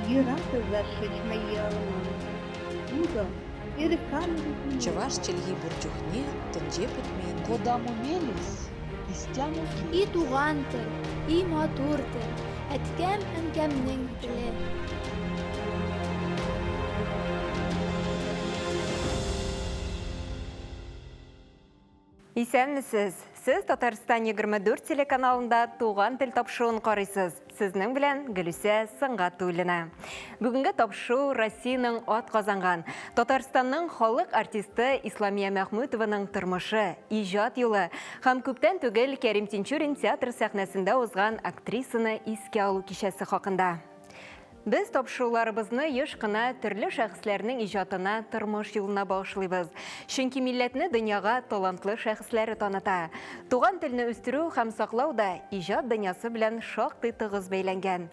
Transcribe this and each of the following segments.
Йыратызаршыч майялыман. Будо, Чаваш челги бурчухне тынже путмен. Кодаму мелис, истяму И туган тел, и матур тел, әткәм әнкәмнең теле. Исәнмесез? Сез Татарстан 24 телеканалында туган тел тапшыруын карыйсыз. Сезнең белән Гөлүсә Сыңгатуллина. Бүгенге тапшыру Россиянең ат казанган Татарстанның халык артисты Исламия Мәхмүтованың тормышы, иҗат юлы һәм күптән түгел Кәрим Тинчурин театр сәхнәсендә узган актрисаны искә алу кичәсе хакында. Без тапшыруларыбызны еш кына төрле шәхесләрнең иҗатына, тормыш юлына багышлыйбыз. Чөнки милләтне дөньяга талантлы шәхесләре таныта. Туган телне үстерү һәм саклау да иҗат дөньясы белән шактый тыгыз бәйләнгән.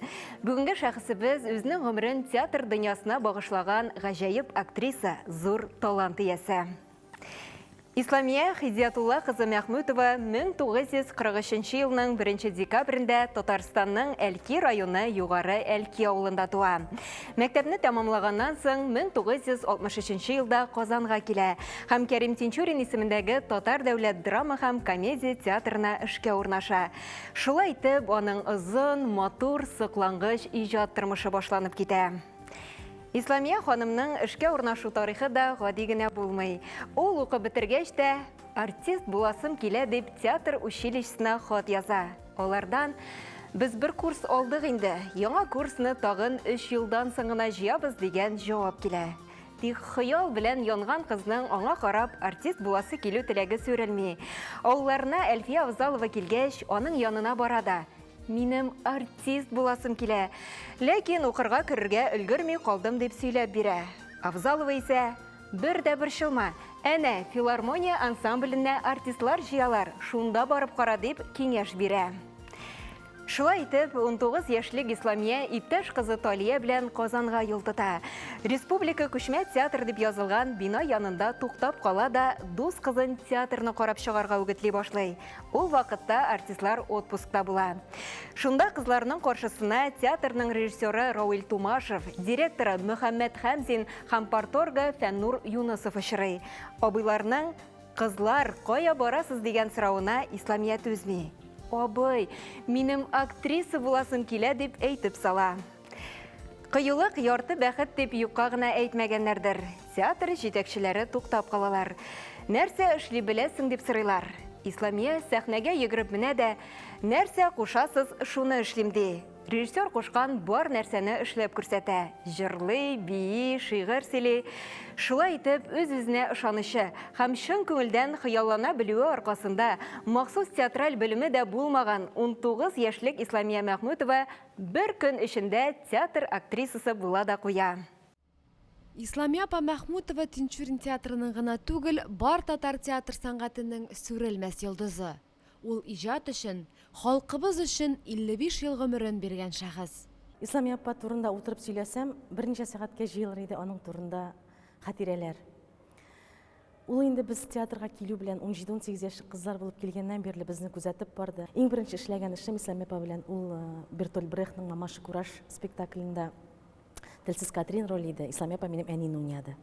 Бүгенге шәхесебез үзенең гомерен театр дөньясына багышлаган гаҗәеп актриса, зур талант иясе. Исламия Хидиятулла кызы Мәхмүтова 1943 елның 1 декабрендә Татарстанның Әлки районы Югары Әлки авылында туа. Мәктәпне тәмамлаганнан соң 1963 елда Казанга килә һәм Кәрим Тинчурин исемендәге Татар дәүләт драма һәм комедия театрына эшкә урнаша. Шулай итеп, аның озын, матур, сыклангыч иҗат тормышы башланып китә. Исламия ханымның эшкә урнашу тарихы да гади генә булмый. Ул укып бетергәч тә артист буласым килә дип театр училищесына хат яза. Алардан без бер курс алдык инде, яңа курсны тагын 3 елдан соң гына җыябыз дигән җавап килә. Тик хыял белән янган кызның аңа карап артист буласы килү теләге сүрелми. Авылларына Әлфия Авзалова килгәч, аның янына барада. Минем артист буласым килә, ләкин укырга керергә өлгерми калдым дип сөйләп бирә. Авзалова исә бер дә борчылма, әнә филармония ансамбленә артистлар җыялар, шунда барып кара дип киңәш бирә. Шулай итеп, 19 яшьлек Исламия иптәш кызы Талия белән Казанга юл тота. Республика күчмә театр дип язылган бина янында туктап кала да дус кызын театрны карап чыгарга үгетли башлый. Ул вакытта артистлар отпускта була. Шунда кызларның каршысына театрның режиссеры Рауил Тумашев, директоры Мөхәммәд Хәмзин һәм парторгы Фәннур Юнысов очрый. Абыйларның "Кызлар, кая барасыз?" дигән соравына Исламия түзми. Абый, минем актриса буласым килә дип әйтеп сала. Кыюлык ярты бәхет дип юкка гына әйтмәгәннәрдер. Театр җитәкчеләре туктап калалар. Нәрсә эшли беләсең дип сорыйлар. Исламия сәхнәгә йөгереп менә дә, нәрсә кушасыз, шуны эшлим ди. Режиссер кушкан бар нәрсәне эшләп күрсәтә. Җырлый, бии, шигырь сөйли. Шулай итеп, үз-үзенә ышанычы һәм чын күңелдән хыяллана белүе аркасында махсус театраль белеме дә булмаган 19 яшьлек Исламия Мәхмүтова бер көн эчендә театр актрисасы була да куя. Исламия апа Мәхмүтова Тинчурин театрының гына түгел, бар татар театр сәнгатенең сүрелмәс йолдызы. Ул иҗат өчен, халкыбыз өчен 55 ел гомерен биргән шәхес. Исламия апа турында утырып сөйләсәм, берничә сәгатькә җыелыр иде аның турында хатирәләр. Ул инде без театрга килү белән 17-18 яшьлек кызлар булып килгәннән бирле безне күзәтеп барды. Иң беренче эшләгән эшем Исламия апа белән ул Бертольд Брехтның Мамаша Кураж спектаклендә Телсез Катрин роле иде. Исламия апа минем әнине уйнады.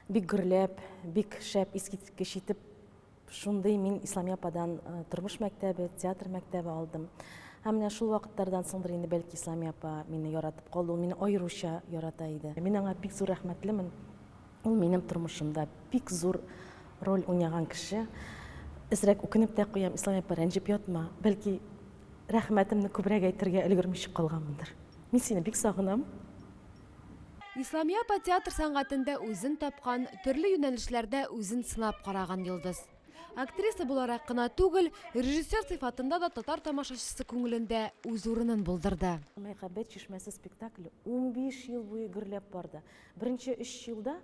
Бик гөрләп, бик шәп, искиткеч итеп шундый мин Исламия ападан тормыш мәктәбе, театр мәктәбе алдым. Һәм менә шул вакытлардан соңдыр инде бәлки Исламия апа мине яратып калды, ул мине аеруча ярата иде. Мин аңа бик зур рәхмәтлемен. Ул минем тормышымда бик зур роль уйнаган кеше. Эзрәк үкенеп тә куям, Исламия апа рәнҗеп ятма. Бәлки рәхмәтемне күбрәк әйтергә өлгермичә калганмындыр. Мин сине бик сагынам. Исламия апа театр сәнгатендә үзен тапкан, төрле юнәлешләрдә үзен сынап караган йолдыз. Актриса буларак кына түгел, режиссер сыйфатында да татар тамашачысы күңелендә үз урынын булдырды. Мәхәббәт чишмәсе спектакле 15 ел буе гөрләп барды. Беренче 3 елда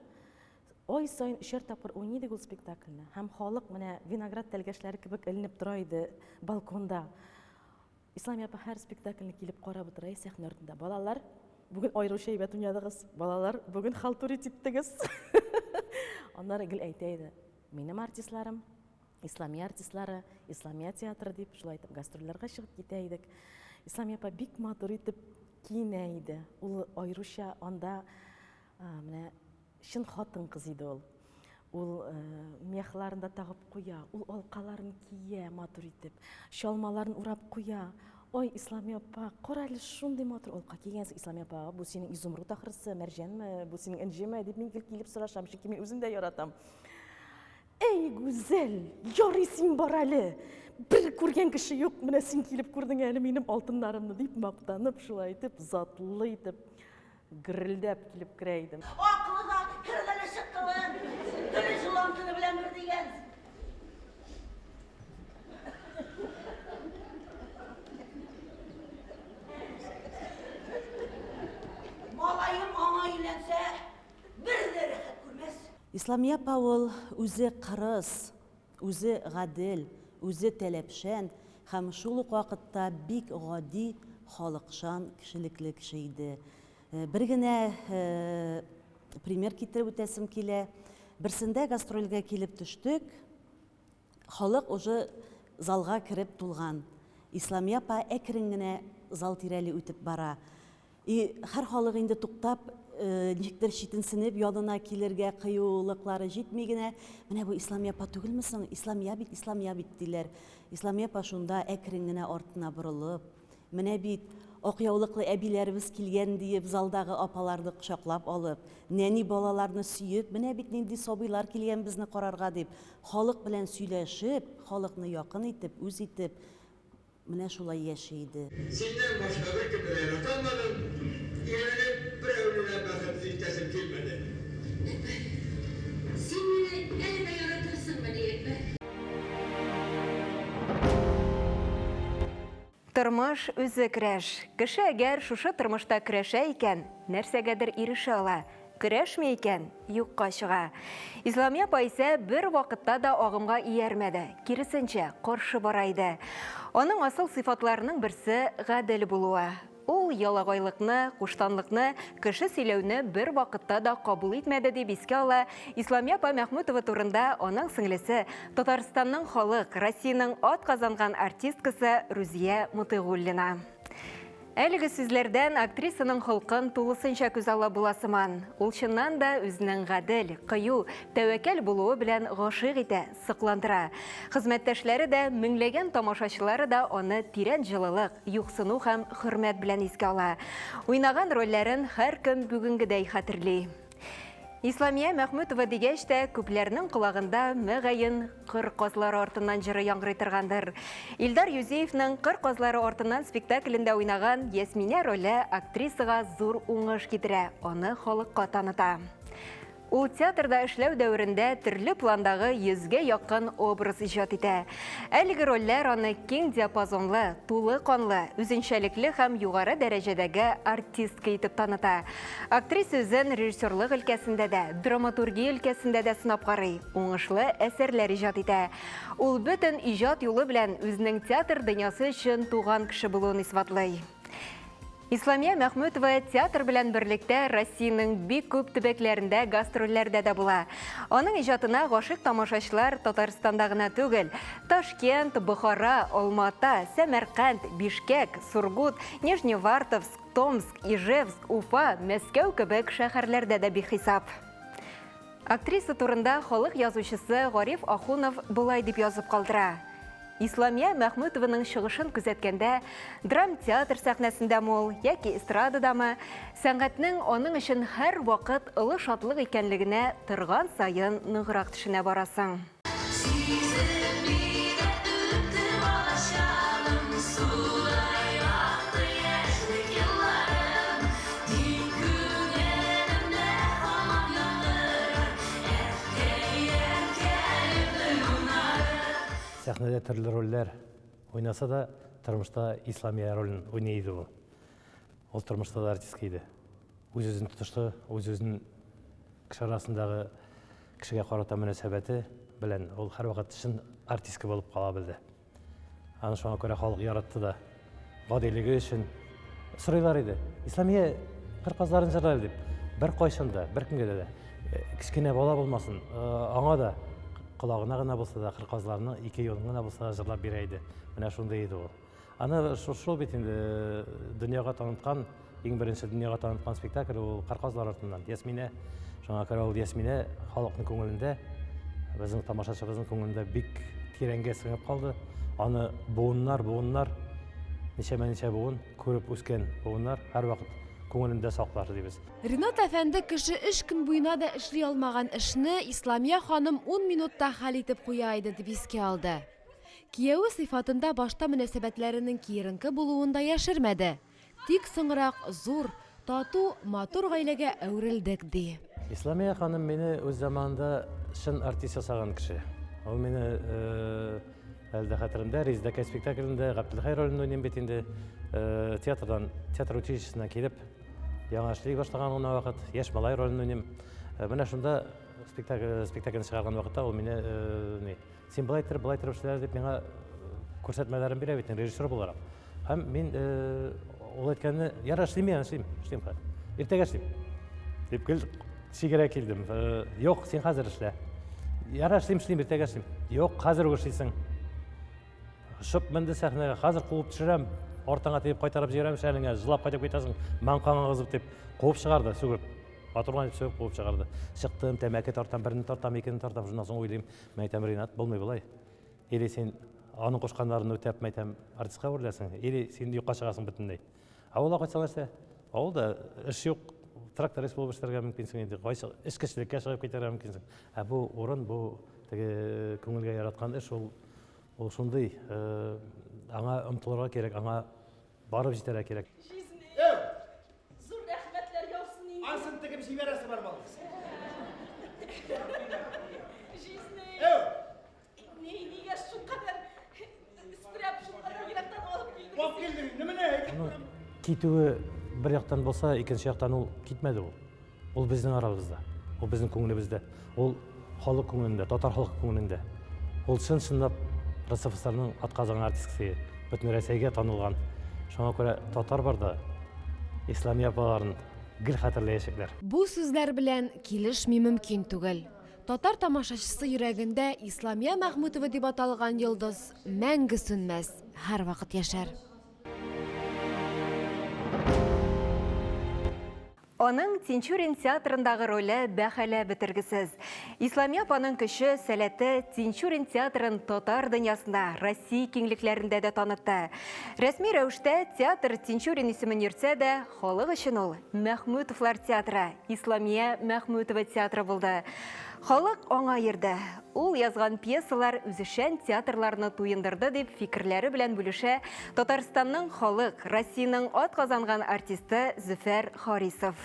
ай сайын 3 тапкыр уйнады ул спектакльне. Һәм халык менә виноград тәлгәшләре кебек эленеп тора иде балконда. Исламия апа һәр спектакльне килеп карап утыра сәхнә артында. Балалар, бүген аеруча әйбәт уйнадыгыз. Балалар, бүген халтурит иттегез. Аннары гел әйтә иде. Минем артистларым, Исламия артистлары, Исламия театры дип, шулай итеп гастрольләргә чыгып китә идек. Исламия апа бик матур итеп киінә иде. Ул айрыша анда менә шын хатын кыз иде ул. Ул мехларын да тагып куя, ул алкаларын кия матур итеп, шалмаларын урап куя. Ой, Исламия апа, карале шундый матур алка кигәнсең, Исламия апа, бу синең изумруд ахрысы, мәрҗәнме, бу синең инҗеме дип мин килеп сорашам, чөнки мин үзем дә яратам. Эй, гүзәл, ярый син бар әле. Бер күргән кеше юк, менә син килеп күрдең әле минем алтыннарымны дип мактанып, шулай итеп, затлы итеп, гүрелдәп килеп керә идем. Aklıda kırılır şıkkılın, gülü julantını bilen bir diyen. Malayım ana ilense bir de rehat görmez. Исламия апа ул үзе кырыс, үзе гадел, үзе таләпшән һәм шул ук вакытта бик гади, халыкшан, кешелекле кеше иде. Бер генә пример китереп үтәсем килә. Берсендә гастрольгә килеп төштек. Халык уже залга кирип тулган. Исламия апа әкрен генә зал тирәле үтеп бара. Һәр халык инде туктап, ничектер читенсенеп янына килергә кыюлыклары җитми генә, менә бу Исламия апа түгелме соң? Исламия бит диләр. Исламия апа шунда әкрен генә артына борылып, менә бит ак яулыклы әбиләребез килгән диеп залдагы апаларны кочаклап алып, нәни балаларны сөеп, менә бит нинди сабыйлар килгән безне карарга дип, халык белән сөйләшеп, халыкны якын итеп, үз итеп, менә шулай яши иде. Синнән башка бер кемне яраталмадым, иленеп берәүне бәхет итәсем килмәде. Seni elime yaratırsın beni Ekber. Тормыш үзе көрәш. Кеше әгәр шушы тормышта көрәшә икән, нәрсәгәдер ирешә ала. Көрәшмәй икән, юкка чыга. Исламия апа исә бер вакытта да агымга иярмәде. Киресенчә, каршы бара иде. Аның асыл сыйфатларының берсе гадел булуы. Ул ялагайлыкны, куштанлыкны, кеше сөйләүне бер вакытта да кабул итмәде дип искә ала Исламия апа Мәхмүтова турында аның сеңлесе, Татарстанның халык, Россиянең атказанган артисткасы Рузия Мутыйгуллина. Әлеге сүзләрдән актрисаның холкын тулысынча күз ала буласыман. Ул чыннан да үзенең гадел, кыю, тәвәккәл булуы белән гашыйк итә, сыкландыра. Хезмәттәшләре дә, меңләгән тамашачылары да аны тирән җылылык, юксыну һәм хөрмәт белән искә ала. Уйнаган рольләрен һәр кем бүгенгедәй хәтерли. Исламия Мәхмүтова дигәч тә күпләрнең колагында мәгәен кыр казлары артыннан җыры яңгырый торгандыр. Илдар Юзеевның кыр казлары артыннан спектаклендә уйнаган Ясминә роле актрисага зур уңыш китерә, аны халыкка таныта. Ул театрда эшләү дәверендә төрле пландагы 100-гә якын образ иҗат итә. Әлеге рольләр аны киң диапазонлы, тулы канлы, үзенчәлекле һәм югары дәрәҗәдәге артистка итеп таныта. Актриса үзен режиссерлык өлкәсендә дә, драматургия өлкәсендә дә сынап карый, уңышлы әсәрләр иҗат итә. Ул бөтен иҗат юлы белән үзенең театр дөньясы өчен туган кеше булуын исбатлый. Исламия Мәхмүтова театр белән берлектә Россиянең бик күп төбәкләрендә гастрольләрдә дә була. Аның иҗатына гашыйк тамашачылар Татарстанда гына түгел, Ташкент, Бухара, Алмата, Сәмәрканд, Бишкек, Сургут, Нижневартовск, Томск, Ижевск, Уфа, Мәскәү кебек шәһәрләрдә дә бихисап. Актриса турында халык язучысы Гариф Ахунов булай дип язып калдыра. Исламия Мәхмүтованың чыгышын күзәткәндә, драм-театр сәхнәсендәме ул, яки эстрададамы, сәнгатьнең аның өчен һәр вакыт олы шатлык икәнлегенә торган сайын ныграк төшенә барасың. Сәхнәдә төрле рольләр уйнаса да, тормышта Исламия ролен уйнайды ул. Ул тормышта да артистка иде. Үз-үзен тотышты, үз-үзен кеше арасындагы кешегә карата мөнәсәбәте белән ул һәрвакыт чын артистка булып кала белде. Аны шуңа күрә халык яратты да. Гадилеге өчен сорыйлар иде. Исламия кырказларын җырлар дип. Бер кайчанда, бер көнгә дә кичкенә бала булмасын, аңа да колагына гына булса да кырказларны ике юлын гына булса да җырлап бирә иде. Менә шундый иде ул. Аны шул бит инде дөньяга танытқан, ең бірінші дөньяга танытқан спектакль ол Қарқазлар артынан. Ясмине, жаңа караул Ясмине халықтың көңілінде, біздің тамашашыбыздың көңілінде бик тереңге сіңіп қалды. Аны буыннар, неше буын көріп өскен буыннар әр вақыт көңілінде сақлар дейбіз. Ринат әфәнде кеше 3 көн буена да эшли алмаган эшне Исламия ханым 10 минутта хәл итеп куя иде дип искә алды. Кияүе сыйфатында башта мөнәсәбәтләренең киеренке булуында яшермәде. Тик соңрак зур, тату, матур гаиләгә әверелдек ди. Исламия ханым мине өз заманында шын артист ясаган кеше. Ул мине әлдә хәтеремдә Рездәкәй спектаклендә Габделхай ролен уйныйм бит инде. Театр училищесына килеп, яңа эшли башлаган гына вакыт, яшь малай ролен уйныйм. Менә шунда спектакльне чыгарган вакытта ул мине син былай итеп эшләр дип миңа күрсәтмәләрен бирә бит режиссер буларак. Һәм мин ул әйткәнне яра эшлим. Иртәгә эшлим. Дип сигәрә килдем. Юк, син хәзер эшлә. Яра эшлим, иртәгә эшлим. Юк, хәзер эшлисең. Шып менде сәхнәгә, хәзер куып төшерәм, ортаңа тиеп кайтарып җибәрәм, шәлеңә җылап кайтып китәсең. Манкаңа кызып дип куып чыгарды, сүгеп. Атурган дип сүгеп куып чыгарды. Чыктым, тәмәке тартам, берне тартам, икене тартам, шуннан соң уйлыйм, мәйтәм Ринат, булмый булай. Или син аның кушканнарын үтәп мәйтәм артистка үрләсең, или син юкка чыгасың бөтенләй. Авылга кайтсаң нәрсә? Авылда эш юк, тракторист булып эшләргә мөмкинсең инде. Кайсы эш кешелеккә чыгып китәргә мөмкинсең. Бу урын, бу теге күңелгә яраткан эш ул шундый, аңа омтылырга кирәк, аңа барып җитәргә кирәк. Зур рәхмәтләр яусын инде. Асын тегеп җибәрәсе бар балык. Нигә шулкадәр истрәп, шулкадәр ерактан алып килдең? Алып килдең, нименә? Китүе бер яктан булса, икенче яктан ул китмәде ул. Ул безнең арабызда, ул безнең күңелебездә, ул халык күңелендә, татар халык күңелендә. Ул чын-чынлап РСФСРның атказан артисткасы, бөтен Рәсәйгә танылган. Шуңа күрә татар барда Исламия апаларын гел хәтерләячәкләр. Бу сүзләр белән килешми мөмкин түгел. Татар тамашачысы йөрәгендә Исламия Мәхмүтова дип аталган йолдыз мәңге сүнмәс, һәр вакыт яшәр. Оның Тинчурин театрындағы ролі бәхәлә бітіргісіз. Исламия апаның күші сәләті Тинчурин театрын татар дөньясында, Россия кеңлікләрендә дә танытты. Рәсми рәвештә театр Тинчурин исемен йөртсә дә, халық өчен ул Мәхмүтовлар театры, Исламия Мәхмүтова театры булды. Халык аңа йөрде. Ул язган пьесалар үзешән театрларны туендырды дип фикерләре белән бүлешә Татарстанның халык, Россиянең атказанган артисты Зөфәр Харисов.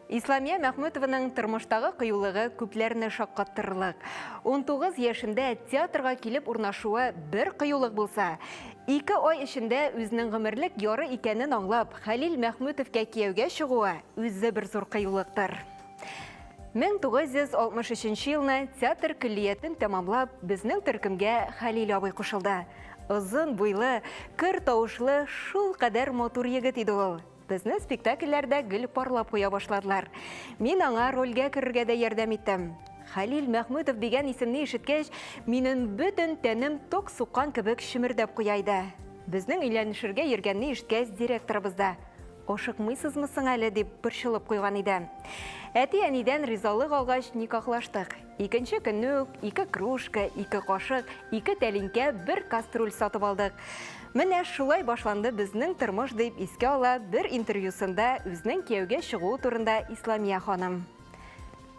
Исламия Мәхмүтованың тормыштагы кыюлыгы күпләрне шаккаттырырлык. 19 яшендә театрга килеп урнашуы бер кыюлык булса, 2 ай эчендә үзенең гомерлек яры икәнен аңлап, Хәлил Мәхмүтовка кияүгә чыгуы үзе бер зур кыюлыктыр. 1963 елны театр күллиятен тәмамлап, безнең төркемгә Хәлил абый кушылды. Озын буйлы, көр тавышлы, шул кадәр матур егет иде ул. Безне спектакльләрдә гел парлап куя башладылар. Мин аңа рольгә керергә дә ярдәм иттем. Хәлил Мәхмүтов дигән исемне ишеткәч, минем бөтен тәнем ток суккан кебек шимердәп куя иде. Безнең өйләнешергә йөргәнне ишеткәч, директорыбызда «Ашыкмыйсызмы соң әле?» дип борчылып куйган иде. Әти-әнидән ризалык алгач никахлаштык. Икенче көнне үк 2 кружка, 2 кашык, 2 тәлинкә, 1 каструль сатып алдык. Менә шулай башланды безнең тормыш дип искә ала бер интервьюсында үзенең кияүгә чыгуы турында Исламия ханым.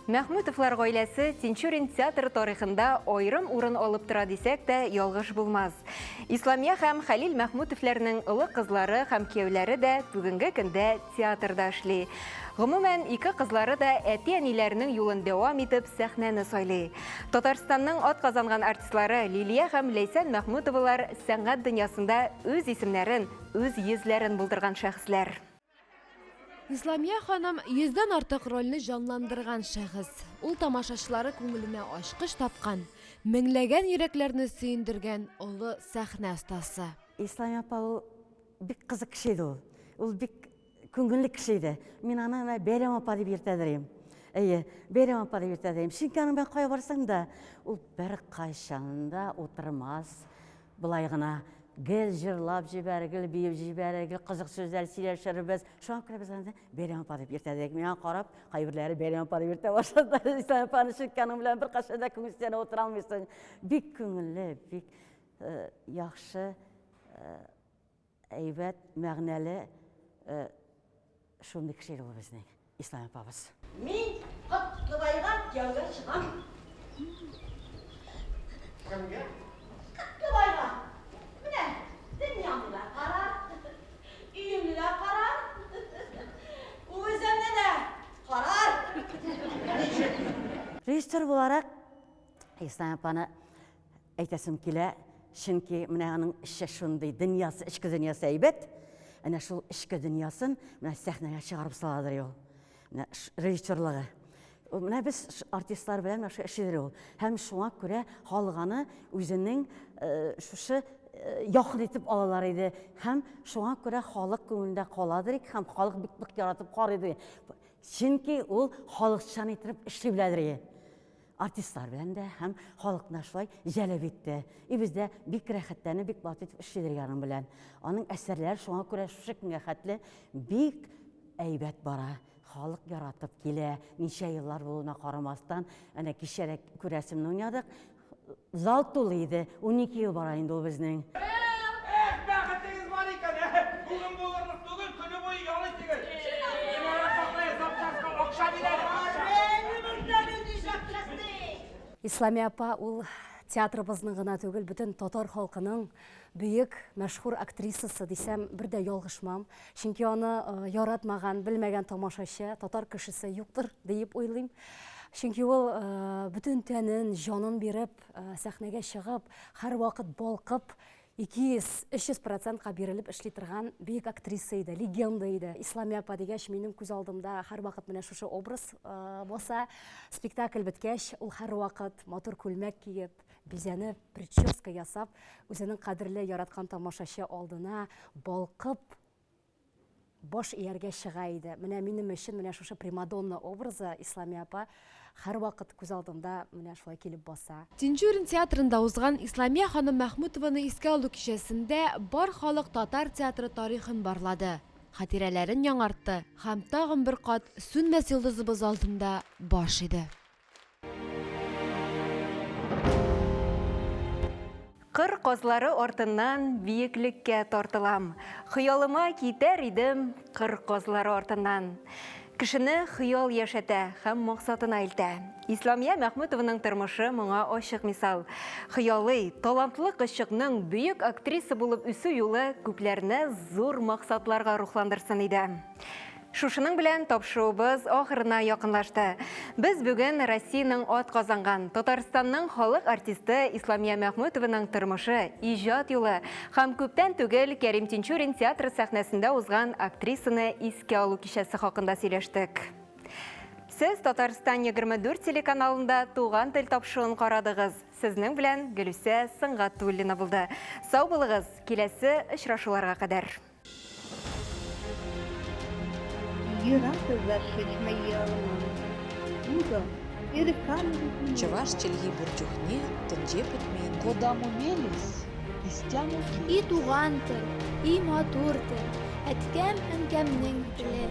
Мәхмүтовлар гаиләсе Тинчурин театр тарихында айрым урын алып тора дисәк тә ялгыш булмас. Исламия һәм Хәлил Мәхмүтовларның олы кызлары һәм кияүләре дә бүгенге көндә театрда эшли. Гомумән, 2 кызлары да әти-әниләренең юлын дәвам итеп сәхнәне сайлый. Татарстанның атказанган артистлары Лилия һәм Ләйсән Мәхмүтовалар сәнгать дөньясында үз исемнәрен, үз йөзләрен булдырган шәхесләр. Исламия ханым 100дән артык рольне җанландырган шәхес. Ул тамашачылары күңеленә ачкыч тапкан, меңләгән йөрәкләрне сөендергән олы сәхнә остасы. Исламия апа ул бик кызык кеше иде ул. Ул бик күңелле кеше иде. Мин аны Бәйрәм апа дип йөртәдерем. Бәйрәм апа дип йөртәдерем. Чөнки аның кая барсаң да, ул бер кайчан да утырмас. Булай гына гел жырлап жибәргел, бейіп жибәргел, қызық сөздер сөйләшербез. Шуңа күрә без анда бәйрәм апа дип иртәдәк миңа карап, кайберләре бәйрәм апа дип иртә башлады. Ислам апаны шүккәнең белән бер кашада күңелсән утыра алмыйсың. Бик күңелле, бик яхшы, әйбәт, мәгънәле шундый кеше ул безнең Ислам апабыз. Мин Котлыбайга кияүгә чыгам. Кемгә? Котлыбайга. Менә дөньямны да кара, өемне дә кара, үземне дә кара. Режиссер буларак Ислам апаны әйтәсем килә, чөнки менә аның эше шундый, дөньясы, эчке дөньясы әйбәт. Әнә шул эчке дөньясын менә сәхнәгә чыгарып саладыр ул. Менә режиссерлыгы. Менә без артистлар белән менә шу эшләр ул. Һәм шуңа күрә халыганы үзенең шушы яхын итеп алалар иде. Һәм шуңа күрә халык күңелендә каладыр ик, һәм халык бик яратып карый. Чөнки ул халыкчан итеп эшли беләдер. Артистлар белән дә һәм халыкны шулай җәлеп итте. Бездә бик рәхәтләнеп, бик батып эшләр ягын белән. Аның әсәрләре шуңа күрә шушы көнгә хәтле бик әйбәт бара. Халык яратып килә. Ничә еллар булуына карамастан, әнә кичәрәк күрәсемне уйнадык. Зал тулы иде. 12 ел бара инде ул безнең. Бәхетегез бар икән. Бүген булырлык түгел, көне буе ялый түгел. Акча бирәләр. Исламия апа ул театрыбызның гына түгел, бөтен татар халкының бөек, мәшһүр актрисасы дисәм, бер дә ялгышмам. Чөнки аны яратмаган, белмәгән тамашачы, татар кешесе юктыр дип уйлыйм. Чөнки ул бөтен тәнен, җанын биреп, сәхнәгә чыгып, һәр вакыт балкып, 200-300% бирелеп эшли торган бөек актриса иде, легенда иде. Исламия апа дигәч, минем күз алдымда һәр вакыт менә шушы образ баса. Спектакль беткәч, ул һәр вакыт матур күлмәк киеп, бизәнеп, прическа ясап, үзенең кадерле яраткан тамашачы алдына балкып баш ияргә чыга иде. Менә минем өчен менә шушы примадонна образы Исламия апа һәр вакыт күз алдымда менә шулай килеп баса. Тинчурин театрында узган Исламия ханым Мәхмүтованы искә алу кичәсендә бар халык татар театры тарихын барлады, хатирәләрен яңартты һәм тагын бер кат сүнмәс йолдызыбыз алдында баш иде. Кыр козлары артыннан биеклеккә тартылам. Хыялыма китәр идем кыр козлары артыннан. Кешене хыял яшәтә һәм максатына илтә. Исламия Мәхмүтованың тормышы моңа ачык мисал. Хыялый, талантлы кызчыкның бөек актриса булып үсү юлы күпләрне зур максатларга рухландырсын иде. Шушының белән тапшыруыбыз ахырына якынлашты. Без бүген Россиянең атказанган Татарстанның халык артисты Исламия Мәхмүтованың тормышы, иҗат юлы һәм күптән түгел Кәрим Тинчурин театры сәхнәсендә узган актрисаны искә алу кичәсе хакында сөйләштек. Сез Татарстан 24 телеканалында туган тел тапшыруын карадыгыз. Сезнең белән Гөлүсә Сыңгатуллина булды. Сау булыгыз, киләсе очрашуларга кадәр. Чуваш Челги Бурчухне тенҗе путмейн. Куда мумелис, истяму И туган тел, и матур тел, әткәм әнкәмнең теле.